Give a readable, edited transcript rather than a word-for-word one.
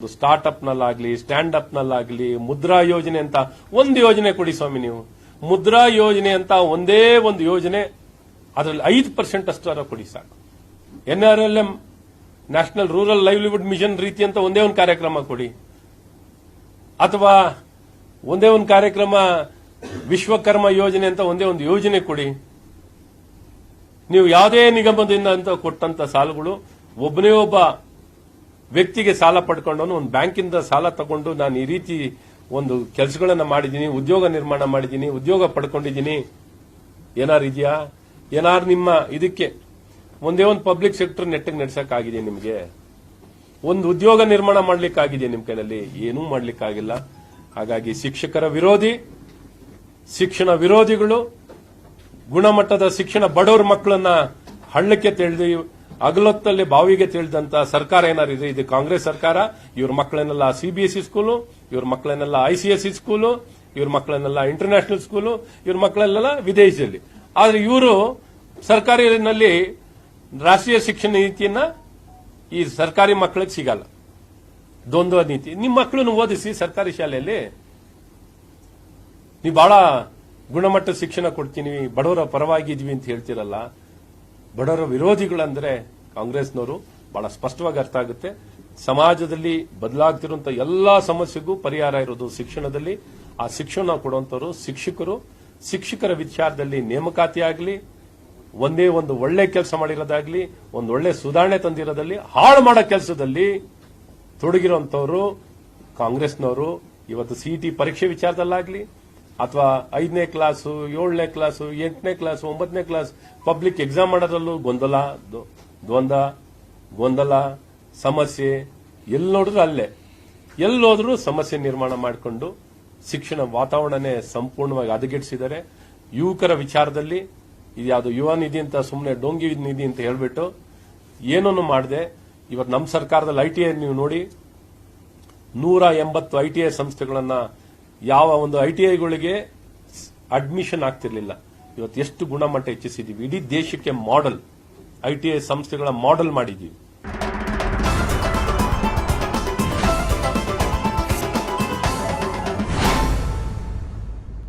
Startup ನಲ್ಲಾಗ್ಲಿ stand up ನಲ್ಲಾಗ್ಲಿ Mudra ಯೋಜನೆ ಅಂತ ಒಂದು ಯೋಜನೆ ಕೊಡಿ ಸ್ವಾಮಿ. ನೀವು ಮುದ್ರಾ ಯೋಜನೆ ಅಂತ ಒಂದೇ ಒಂದು ಯೋಜನೆ ಅದರಲ್ಲಿ 5% ಅಷ್ಟರ ಕೊಡಿ ಸಾಕು. NRLM national rural livelihood mission ರೀತಿ ಅಂತ ಒಂದೇ ಒಂದು ಕಾರ್ಯಕ್ರಮ ಕೊಡಿ, ಅಥವಾ ಒಂದೇ ಒಂದು ಕಾರ್ಯಕ್ರಮ ವಿಶ್ವಕರ್ಮ ಯೋಜನೆ ಅಂತ ಒಂದೇ ಒಂದು ಯೋಜನೆ ಕೊಡಿ. ನೀವು ಯಾವುದೇ ನಿಗಮದಿಂದ ಅಂತ ಕೊಟ್ಟಂತ ಸಾಲಗಳು ಒಬ್ಬನೇ ಒಬ್ಬ ವ್ಯಕ್ತಿಗೆ ಸಾಲ ಪಡ್ಕೊಂಡು ಒಂದು ಬ್ಯಾಂಕಿಂದ ಸಾಲ ತಗೊಂಡು ನಾನು ಈ ರೀತಿ ಒಂದು ಕೆಲಸಗಳನ್ನ ಮಾಡಿದ್ದೀನಿ, ಉದ್ಯೋಗ ನಿರ್ಮಾಣ ಮಾಡಿದ್ದೀನಿ, ಉದ್ಯೋಗ ಪಡ್ಕೊಂಡಿದ್ದೀನಿ, ಏನಾರು ಇದೆಯಾ? ಏನಾರು ನಿಮ್ಮ ಇದಕ್ಕೆ ಒಂದೇ ಒಂದು ಪಬ್ಲಿಕ್ ಸೆಕ್ಟರ್ ನೆಟ್ಟಿಗೆ ನಡೆಸಕ್ಕಾಗಿದೆ? ನಿಮಗೆ ಒಂದು ಉದ್ಯೋಗ ನಿರ್ಮಾಣ ಮಾಡ್ಲಿಕ್ಕಾಗಿದೆ ನಿಮ್ಮ ಕೈನಲ್ಲಿ? ಏನೂ ಮಾಡ್ಲಿಕ್ಕಾಗಿಲ್ಲ. ಹಾಗಾಗಿ ಶಿಕ್ಷಕರ ವಿರೋಧಿ, ಶಿಕ್ಷಣ ವಿರೋಧಿಗಳು, ಗುಣಮಟ್ಟದ ಶಿಕ್ಷಣ ಬಡವರ ಮಕ್ಕಳನ್ನ ಹಳ್ಳಕ್ಕೆ ತೆಳೆದು ಅಗಲೊತ್ತಲ್ಲಿ ಬಾವಿಗೆ ತಿಳಿದಂತ ಸರ್ಕಾರ ಏನಾರಿದೆ ಇದು ಕಾಂಗ್ರೆಸ್ ಸರ್ಕಾರ. ಇವ್ರ ಮಕ್ಕಳನ್ನೆಲ್ಲ CBSE ಸ್ಕೂಲು, ಇವ್ರ ಮಕ್ಕಳನ್ನೆಲ್ಲ ICSE ಸ್ಕೂಲು, ಇವ್ರ ಮಕ್ಕಳನ್ನೆಲ್ಲ ಇಂಟರ್ನ್ಯಾಷನಲ್ ಸ್ಕೂಲು, ಇವ್ರ ಮಕ್ಕಳನ್ನೆಲ್ಲ ವಿದೇಶದಲ್ಲಿ. ಆದ್ರೆ ಇವರು ಸರ್ಕಾರಿನಲ್ಲಿ ರಾಷ್ಟ್ರೀಯ ಶಿಕ್ಷಣ ನೀತಿಯನ್ನ ಈ ಸರ್ಕಾರಿ ಮಕ್ಕಳಿಗೆ ಸಿಗಲ್ಲ. ದ್ವಂದ್ವ ನೀತಿ. ನಿಮ್ಮ ಮಕ್ಕಳನ್ನು ಓದಿಸಿ ಸರ್ಕಾರಿ ಶಾಲೆಯಲ್ಲಿ. ನೀವು ಬಹಳ ಗುಣಮಟ್ಟ ಶಿಕ್ಷಣ ಕೊಡ್ತೀನಿ, ಬಡವರ ಪರವಾಗಿ ಇದ್ವಿ ಅಂತ ಹೇಳ್ತಿರಲ್ಲ. ಬಡವರ ವಿರೋಧಿಗಳಂದ್ರೆ ಕಾಂಗ್ರೆಸ್ನವರು ಬಹಳ ಸ್ಪಷ್ಟವಾಗಿ ಅರ್ಥ ಆಗುತ್ತೆ. ಸಮಾಜದಲ್ಲಿ ಬದಲಾಗ್ತಿರುವಂತಹ ಎಲ್ಲಾ ಸಮಸ್ಯೆಗೂ ಪರಿಹಾರ ಇರೋದು ಶಿಕ್ಷಣದಲ್ಲಿ. ಆ ಶಿಕ್ಷಣ ಕೊಡುವಂತವರು ಶಿಕ್ಷಕರು. ಶಿಕ್ಷಕರ ವಿಚಾರದಲ್ಲಿ ನೇಮಕಾತಿ ಆಗಲಿ, ಒಂದೇ ಒಂದು ಒಳ್ಳೆ ಕೆಲಸ ಮಾಡಿರೋದಾಗ್ಲಿ, ಒಂದು ಒಳ್ಳೆ ಸುಧಾರಣೆ ತಂದಿರೋದಲ್ಲಿ, ಹಾಳು ಮಾಡೋ ಕೆಲಸದಲ್ಲಿ ತೊಡಗಿರುವಂತವರು ಕಾಂಗ್ರೆಸ್ನವರು. ಇವತ್ತು CET ಪರೀಕ್ಷೆ ವಿಚಾರದಲ್ಲಾಗ್ಲಿ, ಅಥವಾ 5ನೇ ಕ್ಲಾಸು, 7ನೇ ಕ್ಲಾಸು, 8ನೇ ಕ್ಲಾಸು, 9ನೇ ಕ್ಲಾಸ್ ಪಬ್ಲಿಕ್ ಎಕ್ಸಾಮ್ ಮಾಡೋದ್ರಲ್ಲೂ ಗೊಂದಲ ಸಮಸ್ಯೆ. ಎಲ್ಲಿ ನೋಡಿದ್ರು ಅಲ್ಲೇ, ಎಲ್ಲೋದ್ರೂ ಸಮಸ್ಯೆ ನಿರ್ಮಾಣ ಮಾಡಿಕೊಂಡು ಶಿಕ್ಷಣ ವಾತಾವರಣನೇ ಸಂಪೂರ್ಣವಾಗಿ ಹದಗೆಡಿಸಿದ್ದಾರೆ. ಯುವಕರ ವಿಚಾರದಲ್ಲಿ ಇದ್ಯಾವುದು ಯುವ ನಿಧಿ ಅಂತ ಸುಮ್ಮನೆ ಡೋಂಗಿ ನಿಧಿ ಅಂತ ಹೇಳ್ಬಿಟ್ಟು ಏನನ್ನು ಮಾಡದೆ ಇವತ್ತು ನಮ್ಮ ಸರ್ಕಾರದಲ್ಲಿ ITI ನೀವು ನೋಡಿ 180 ITI ಸಂಸ್ಥೆಗಳನ್ನ, ಯಾವ ಒಂದು ITIಗಳಿಗೆ ಅಡ್ಮಿಷನ್ ಆಗ್ತಿರ್ಲಿಲ್ಲ, ಇವತ್ತು ಎಷ್ಟು ಗುಣಮಟ್ಟ ಹೆಚ್ಚಿಸಿದೀವಿ. ಇಡೀ ದೇಶಕ್ಕೆ ಮಾಡೆಲ್ ITI ಸಂಸ್ಥೆಗಳ ಮಾಡೆಲ್ ಮಾಡಿದೀವಿ.